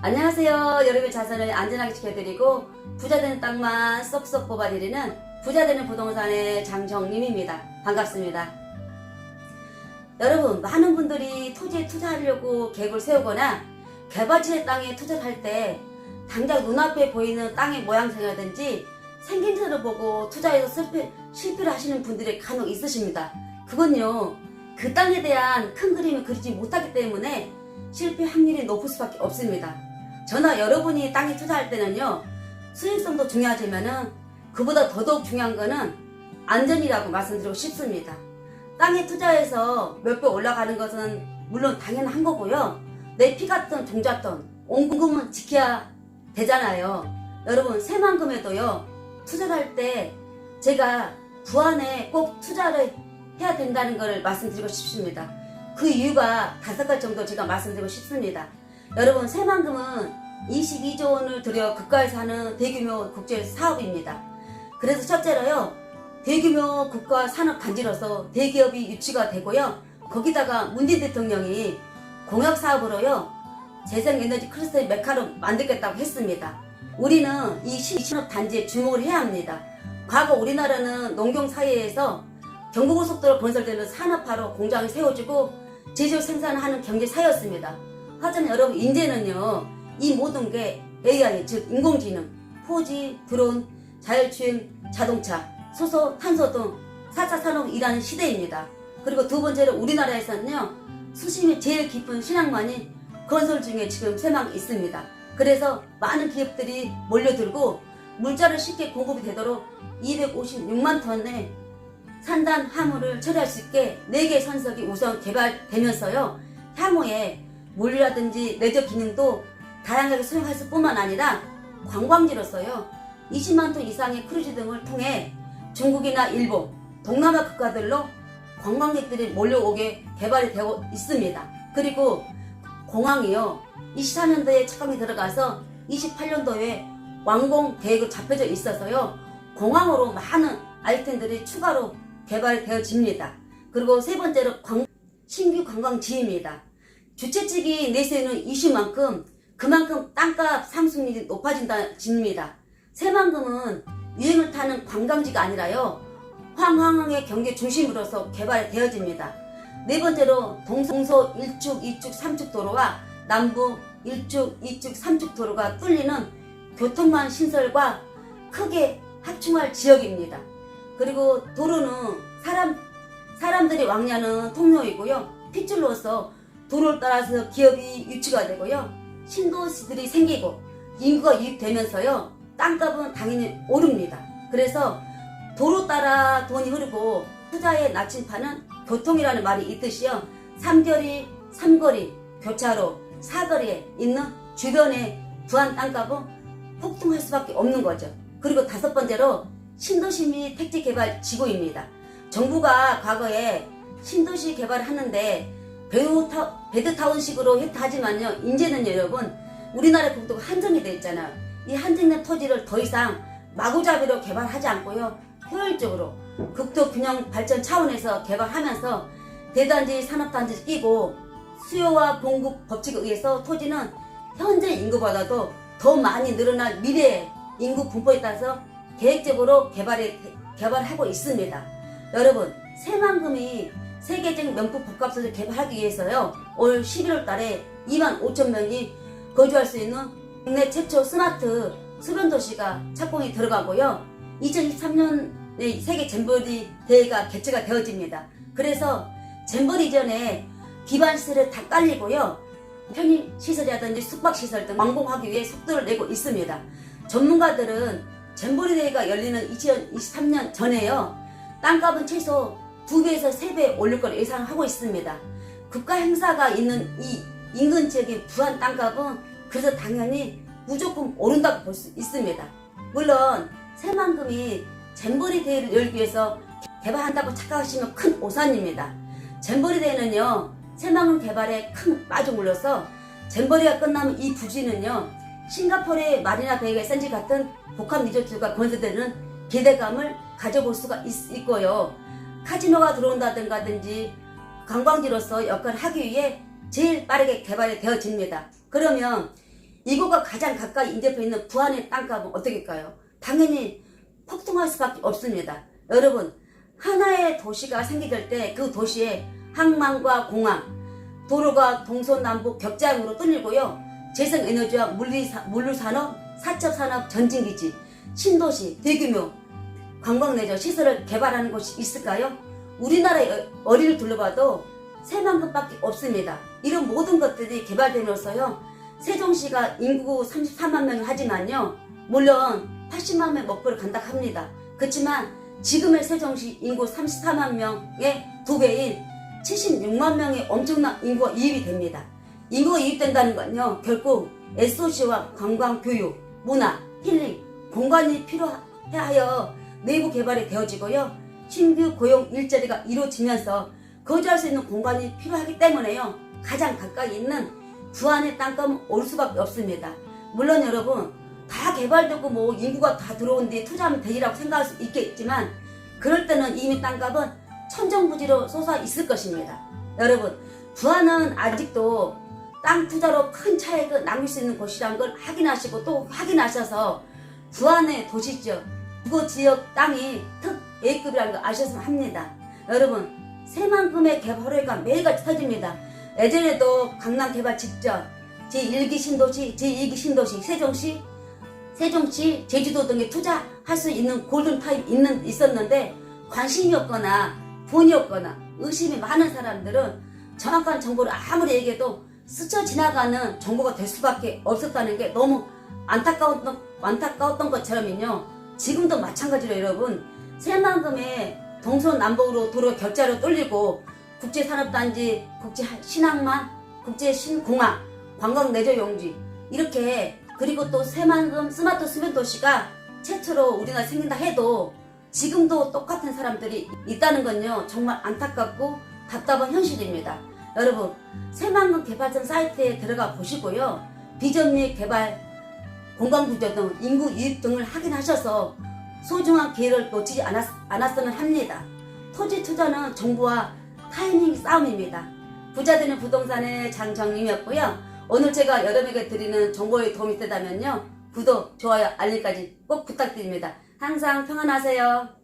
안녕하세요. 여러분의 자산을 안전하게 지켜드리고 부자 되는 땅만 쏙쏙 뽑아드리는 부자 되는 부동산의 장정림입니다. 반갑습니다. 여러분, 많은 분들이 토지에 투자하려고 계획을 세우거나 개발지의 땅에 투자를 할 때 당장 눈앞에 보이는 땅의 모양새라든지 생김새를 보고 투자해서 실패를 하시는 분들이 간혹 있으십니다. 그건요, 그 땅에 대한 큰 그림을 그리지 못하기 때문에 실패 확률이 높을 수밖에 없습니다. 저나 여러분이 땅에 투자할 때는요, 수익성도 중요하지만은 그보다 더더욱 중요한 거는 안전이라고 말씀드리고 싶습니다. 땅에 투자해서 몇 배 올라가는 것은 물론 당연한 거고요. 내 피 같은 종잣돈, 원금은 지켜야 되잖아요. 여러분, 새만금에도요, 투자를 할 때 제가 부안에 꼭 투자를 해야 된다는 걸 말씀드리고 싶습니다. 그 이유가 5가지 정도 제가 말씀드리고 싶습니다. 여러분, 새만금은 22조 원을 들여 국가에서 하는 대규모 국제 사업입니다. 그래서 첫째로요, 대규모 국가 산업 단지로서 대기업이 유치가 되고요. 거기다가 문재인 대통령이 공약 사업으로요, 재생에너지 클러스터의 메카로 만들겠다고 했습니다. 우리는 이 신산업 단지에 주목을 해야 합니다. 과거 우리나라는 농경 사회에서 경부고속도로 건설되는 산업화로 공장을 세워주고 제조 생산하는 경제 사회였습니다. 하지만 여러분, 이제는요, 이 모든 게 AI, 즉 인공지능, 4G, 드론, 자율주행 자동차, 수소, 탄소 등 4차 산업이 일하는 시대입니다. 그리고 두 번째로 우리나라에서는요, 수심이 제일 깊은 신항만이 건설 중에 지금 쇠망이 있습니다. 그래서 많은 기업들이 몰려들고 물자를 쉽게 공급이 되도록 256만 톤의 산단 화물을 처리할 수 있게 4개 선석이 우선 개발되면서요, 향후에 물이라든지 내적 기능도 다양하게 수행할 뿐만 아니라 관광지로서요, 20만 톤 이상의 크루즈 등을 통해 중국이나 일본, 동남아 국가들로 관광객들이 몰려오게 개발이 되고 있습니다. 그리고 공항이요, 23년도에 착공이 들어가서 28년도에 완공 계획으로 잡혀져 있어서요, 공항으로 많은 아이템들이 추가로 개발되어집니다. 그리고 세 번째로 신규 관광지입니다. 주최 측이 내세우는 이슈만큼 그만큼 땅값 상승률이 높아진다집니다. 새만금은 유행을 타는 관광지가 아니라요, 황황의 경제 중심으로서 개발되어집니다. 네 번째로 동서 1축, 2축, 3축 도로와 남부 1축, 2축, 3축 도로가 뚫리는 교통망 신설과 크게 확충할 지역입니다. 그리고 도로는 사람들이 왕래하는 통로이고요, 핏줄로서 도로를 따라서 기업이 유치가 되고요, 신도시들이 생기고 인구가 유입되면서요, 땅값은 당연히 오릅니다. 그래서 도로 따라 돈이 흐르고 투자의 나침판은 교통이라는 말이 있듯이요, 삼거리, 교차로, 사거리에 있는 주변의 부안 땅값은 폭등할 수밖에 없는 거죠. 그리고 5번째로 신도시 및 택지 개발 지구입니다. 정부가 과거에 신도시 개발을 하는데 베드타운식으로 하지만요, 이제는 여러분, 우리나라 국토가 한정이 되어 있잖아요. 이 한정된 토지를 더 이상 마구잡이로 개발하지 않고요, 효율적으로 국토 균형 발전 차원에서 개발하면서 대단지 산업단지를 끼고 수요와 공급 법칙에 의해서 토지는 현재 인구보다도 더 많이 늘어날 미래의 인구 분포에 따라서 계획적으로 개발하고 있습니다. 여러분, 새만금이 세계적 명품 복합소를 개발하기 위해서요, 올 11월 달에 2만 5천 명이 거주할 수 있는 국내 최초 스마트 수변도시가 착공이 들어가고요, 2023년에 세계 잼버리 대회가 개최가 되어집니다. 그래서 잼버리 전에 기반시설을 다 깔리고요, 편의시설이라든지 숙박시설 등 완공하기 위해 속도를 내고 있습니다. 전문가들은 잼버리 대회가 열리는 2023년 전에요, 땅값은 최소 2배에서 3배 올릴 걸 예상하고 있습니다. 국가 행사가 있는 이 인근 지역의 부안 땅값은 그래서 당연히 무조건 오른다고 볼 수 있습니다. 물론 새만금이 잼버리 대회를 열기 위해서 개발한다고 착각하시면 큰 오산입니다. 잼버리 대회는요, 새만금 개발에 큰 마중물로서 잼버리가 끝나면 이 부지는요, 싱가포르의 마리나 베이가 샌즈 같은 복합 리조트가 건설되는 기대감을 가져볼 수가 있고요, 카지노가 들어온다든지 관광지로서 역할을 하기 위해 제일 빠르게 개발이 되어집니다. 그러면 이곳과 가장 가까이 인접해 있는 부안의 땅값은 어떻게일까요? 당연히 폭등할 수밖에 없습니다. 여러분, 하나의 도시가 생기될 때 그 도시에 항만과 공항, 도로가 동서남북 격장으로 뚫리고요. 재생에너지와 물류산업, 사첩산업 전진기지, 신도시, 대규모 관광 내저 시설을 개발하는 곳이 있을까요? 우리나라의 어리를 둘러봐도 새만큼밖에 없습니다. 이런 모든 것들이 개발됨으로써요. 세종시가 인구 34만 명이 하지만요. 물론 80만 명 목표를 간다합니다. 그렇지만 지금의 세종시 인구 34만 명의 2배인 76만 명의 엄청난 인구가 유입이 됩니다. 인구가 유입된다는 건요. 결국 SOC와 관광, 교육, 문화, 힐링, 공간이 필요하여 내부 개발이 되어지고요. 신규 고용 일자리가 이루어지면서 거주할 수 있는 공간이 필요하기 때문에요. 가장 가까이 있는 부안의 땅값은 올 수밖에 없습니다. 물론 여러분 다 개발되고 뭐 인구가 다 들어온 뒤에 투자하면 되리라고 생각할 수 있겠지만 그럴 때는 이미 땅값은 천정부지로 솟아 있을 것입니다. 여러분 부안은 아직도 땅 투자로 큰 차익을 남길 수 있는 곳이라는 걸 확인하시고 또 확인하셔서 부안의 도시지역, 부거지역 땅이 특 A급이라는 걸 아셨으면 합니다. 여러분 새만큼의 개발 허례가 매일같이 터집니다. 예전에도 강남 개발 직전 제1기 신도시, 제2기 신도시, 세종시, 제주도 등에 투자할 수 있는 골든타임 있었는데 관심이 없거나 돈이 없거나 의심이 많은 사람들은 정확한 정보를 아무리 얘기해도 스쳐 지나가는 정보가 될 수밖에 없었다는 게 너무 안타까웠던 것처럼요. 지금도 마찬가지로 여러분 새만금의 동서남북으로 도로 격자로 뚫리고 국제산업단지, 국제신항만, 국제신공항, 관광내조용지 이렇게 그리고 또 새만금 스마트 수면 도시가 최초로 우리나라에 생긴다 해도 지금도 똑같은 사람들이 있다는 건요 정말 안타깝고 답답한 현실입니다. 여러분 새만금 개발청 사이트에 들어가 보시고요. 비전 및 개발, 공간구조 등 인구 유입 등을 확인하셔서 소중한 기회를 놓치지 않았으면 합니다. 토지 투자는 정부와 타이밍 싸움입니다. 부자 되는 부동산의 장정림이었고요. 오늘 제가 여러분에게 드리는 정보에 도움이 되다면요. 구독, 좋아요, 알림까지 꼭 부탁드립니다. 항상 평안하세요.